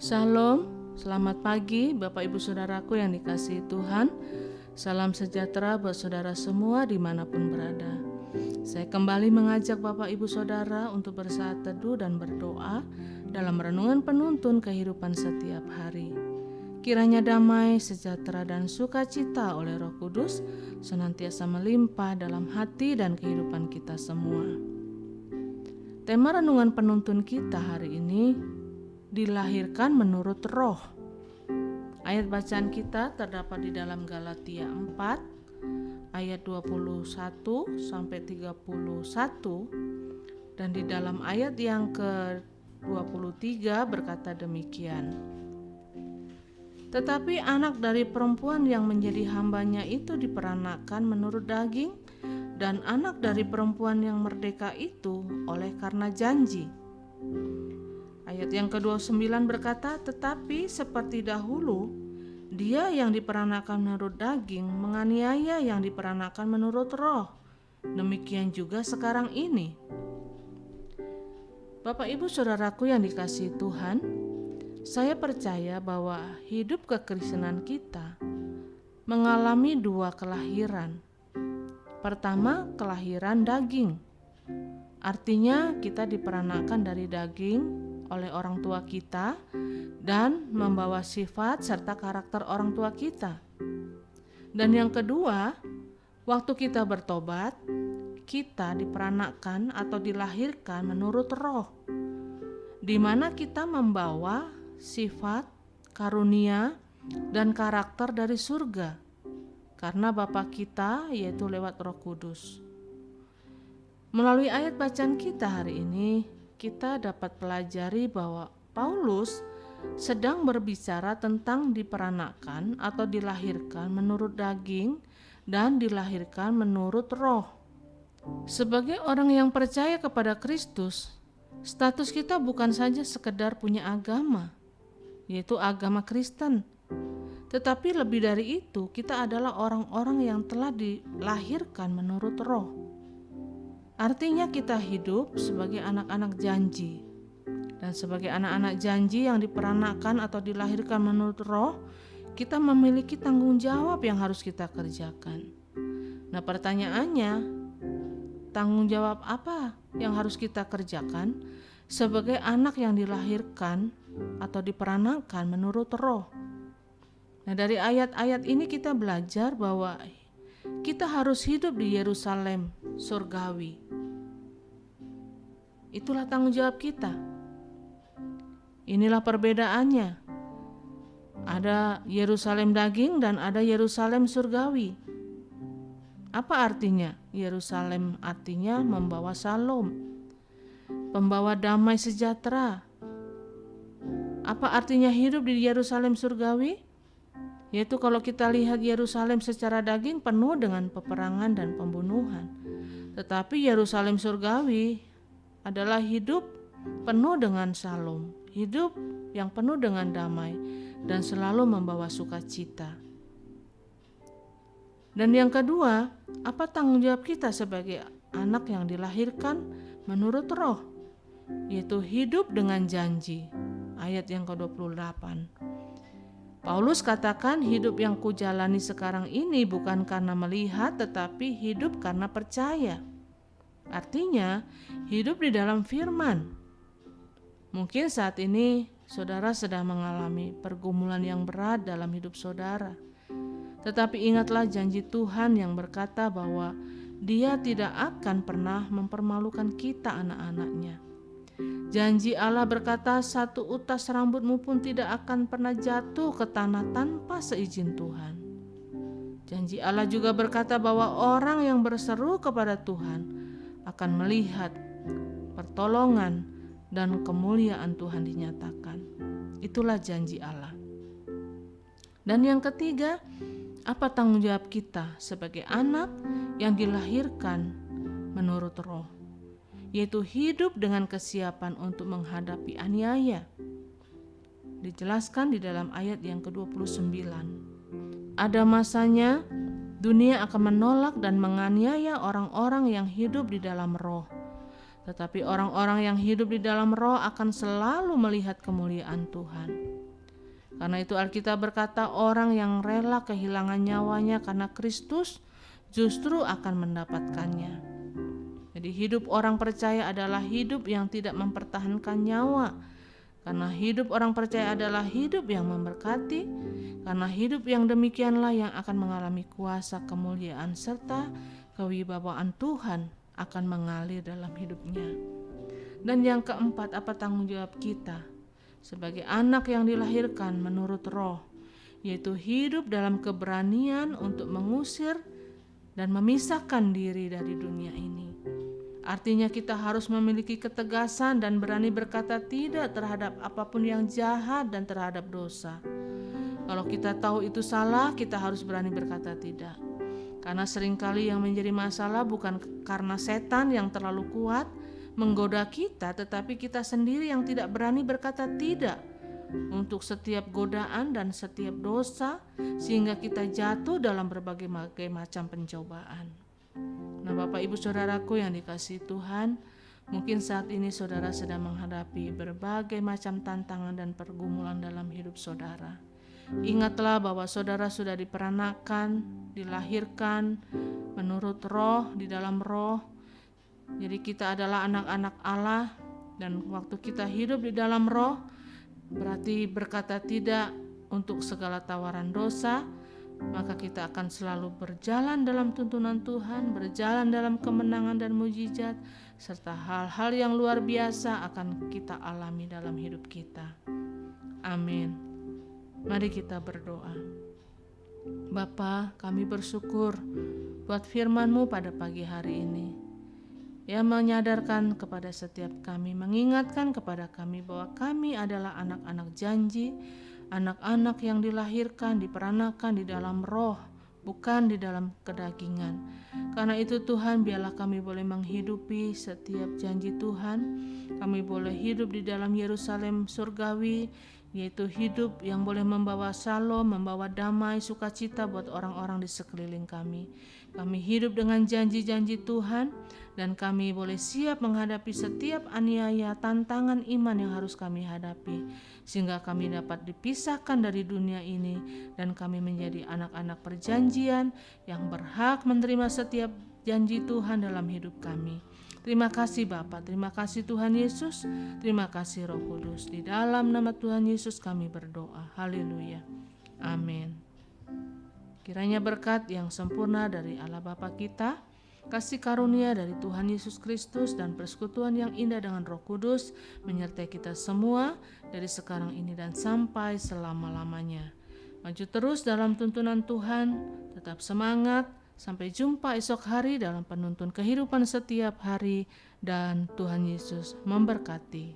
Shalom, selamat pagi Bapak Ibu Saudaraku yang dikasihi Tuhan. Salam sejahtera buat saudara semua dimanapun berada. Saya kembali mengajak Bapak Ibu Saudara untuk bersaat teduh dan berdoa dalam renungan penuntun kehidupan setiap hari. Kiranya damai, sejahtera dan sukacita oleh Roh Kudus senantiasa melimpah dalam hati dan kehidupan kita semua. Tema renungan penuntun kita hari ini, dilahirkan menurut roh. Ayat bacaan kita terdapat di dalam Galatia 4 ayat 21 sampai 31 dan di dalam ayat yang ke-23 berkata demikian. Tetapi anak dari perempuan yang menjadi hambanya itu diperanakan menurut daging, dan anak dari perempuan yang merdeka itu oleh karena janji. Ayat yang ke-29 berkata, tetapi seperti dahulu, dia yang diperanakan menurut daging menganiaya yang diperanakan menurut roh. Demikian juga sekarang ini. Bapak Ibu Saudaraku yang dikasihi Tuhan, saya percaya bahwa hidup kekristenan kita mengalami dua kelahiran. Pertama, kelahiran daging. Artinya kita diperanakan dari daging oleh orang tua kita dan membawa sifat serta karakter orang tua kita. Dan yang kedua, waktu kita bertobat, kita diperanakan atau dilahirkan menurut roh, di mana kita membawa sifat, karunia, dan karakter dari surga, karena Bapa kita yaitu lewat Roh Kudus. Melalui ayat bacaan kita hari ini, kita dapat pelajari bahwa Paulus sedang berbicara tentang diperanakan atau dilahirkan menurut daging dan dilahirkan menurut roh. Sebagai orang yang percaya kepada Kristus, status kita bukan saja sekedar punya agama, yaitu agama Kristen. Tetapi lebih dari itu, kita adalah orang-orang yang telah dilahirkan menurut roh. Artinya kita hidup sebagai anak-anak janji. Dan sebagai anak-anak janji yang diperanakan atau dilahirkan menurut roh, kita memiliki tanggung jawab yang harus kita kerjakan. Nah, pertanyaannya, tanggung jawab apa yang harus kita kerjakan sebagai anak yang dilahirkan atau diperanakan menurut roh? Nah, dari ayat-ayat ini kita belajar bahwa kita harus hidup di Yerusalem surgawi. Itulah tanggung jawab kita. Inilah perbedaannya. Ada Yerusalem daging dan ada Yerusalem surgawi. Apa artinya? Yerusalem artinya membawa salom, pembawa damai sejahtera. Apa artinya hidup di Yerusalem surgawi? Yaitu kalau kita lihat Yerusalem secara daging penuh dengan peperangan dan pembunuhan. Tetapi Yerusalem surgawi adalah hidup penuh dengan salom, hidup yang penuh dengan damai dan selalu membawa sukacita. Dan yang kedua, apa tanggung jawab kita sebagai anak yang dilahirkan menurut roh? Yaitu hidup dengan janji. Ayat yang ke-28. Paulus katakan, hidup yang kujalani sekarang ini bukan karena melihat, tetapi hidup karena percaya. Artinya, hidup di dalam firman. Mungkin saat ini saudara sedang mengalami pergumulan yang berat dalam hidup saudara. Tetapi ingatlah janji Tuhan yang berkata bahwa Dia tidak akan pernah mempermalukan kita anak-anaknya. Janji Allah berkata, satu utas rambutmu pun tidak akan pernah jatuh ke tanah tanpa seizin Tuhan. Janji Allah juga berkata bahwa orang yang berseru kepada Tuhan akan melihat pertolongan dan kemuliaan Tuhan dinyatakan. Itulah janji Allah. Dan yang ketiga, apa tanggung jawab kita sebagai anak yang dilahirkan menurut roh? Yaitu hidup dengan kesiapan untuk menghadapi aniaya. Dijelaskan di dalam ayat yang ke-29. Ada masanya dunia akan menolak dan menganiaya orang-orang yang hidup di dalam roh. Tetapi orang-orang yang hidup di dalam roh akan selalu melihat kemuliaan Tuhan. Karena itu Alkitab berkata orang yang rela kehilangan nyawanya karena Kristus justru akan mendapatkannya. Jadi hidup orang percaya adalah hidup yang tidak mempertahankan nyawa. Karena hidup orang percaya adalah hidup yang memberkati. Karena hidup yang demikianlah yang akan mengalami kuasa kemuliaan serta kewibawaan Tuhan akan mengalir dalam hidupnya. Dan yang keempat, apa tanggung jawab kita sebagai anak yang dilahirkan menurut roh, yaitu hidup dalam keberanian untuk mengusir dan memisahkan diri dari dunia ini. Artinya kita harus memiliki ketegasan dan berani berkata tidak terhadap apapun yang jahat dan terhadap dosa. Kalau kita tahu itu salah, kita harus berani berkata tidak. Karena seringkali yang menjadi masalah bukan karena setan yang terlalu kuat menggoda kita, tetapi kita sendiri yang tidak berani berkata tidak untuk setiap godaan dan setiap dosa, sehingga kita jatuh dalam berbagai macam pencobaan. Nah, Bapak Ibu Saudaraku yang dikasihi Tuhan, mungkin saat ini saudara sedang menghadapi berbagai macam tantangan dan pergumulan dalam hidup saudara. Ingatlah bahwa saudara sudah diperanakan, dilahirkan menurut roh, di dalam roh. Jadi kita adalah anak-anak Allah, dan waktu kita hidup di dalam roh berarti berkata tidak untuk segala tawaran dosa, maka kita akan selalu berjalan dalam tuntunan Tuhan, berjalan dalam kemenangan dan mujizat, serta hal-hal yang luar biasa akan kita alami dalam hidup kita. Amin. Mari kita berdoa. Bapa, kami bersyukur buat firman-Mu pada pagi hari ini, yang menyadarkan kepada setiap kami, mengingatkan kepada kami bahwa kami adalah anak-anak janji, anak-anak yang dilahirkan, diperanakan di dalam roh, bukan di dalam kedagingan. Karena itu Tuhan, biarlah kami boleh menghidupi setiap janji Tuhan. Kami boleh hidup di dalam Yerusalem surgawi, yaitu hidup yang boleh membawa shalom, membawa damai, sukacita buat orang-orang di sekeliling kami. Kami hidup dengan janji-janji Tuhan, dan kami boleh siap menghadapi setiap aniaya, tantangan iman yang harus kami hadapi, sehingga kami dapat dipisahkan dari dunia ini, dan kami menjadi anak-anak perjanjian yang berhak menerima setiap janji Tuhan dalam hidup kami. Terima kasih Bapa, terima kasih Tuhan Yesus, terima kasih Roh Kudus. Di dalam nama Tuhan Yesus kami berdoa. Haleluya. Amin. Kiranya berkat yang sempurna dari Allah Bapa kita, kasih karunia dari Tuhan Yesus Kristus, dan persekutuan yang indah dengan Roh Kudus menyertai kita semua dari sekarang ini dan sampai selama-lamanya. Maju terus dalam tuntunan Tuhan, tetap semangat. Sampai jumpa esok hari dalam penuntun kehidupan setiap hari, dan Tuhan Yesus memberkati.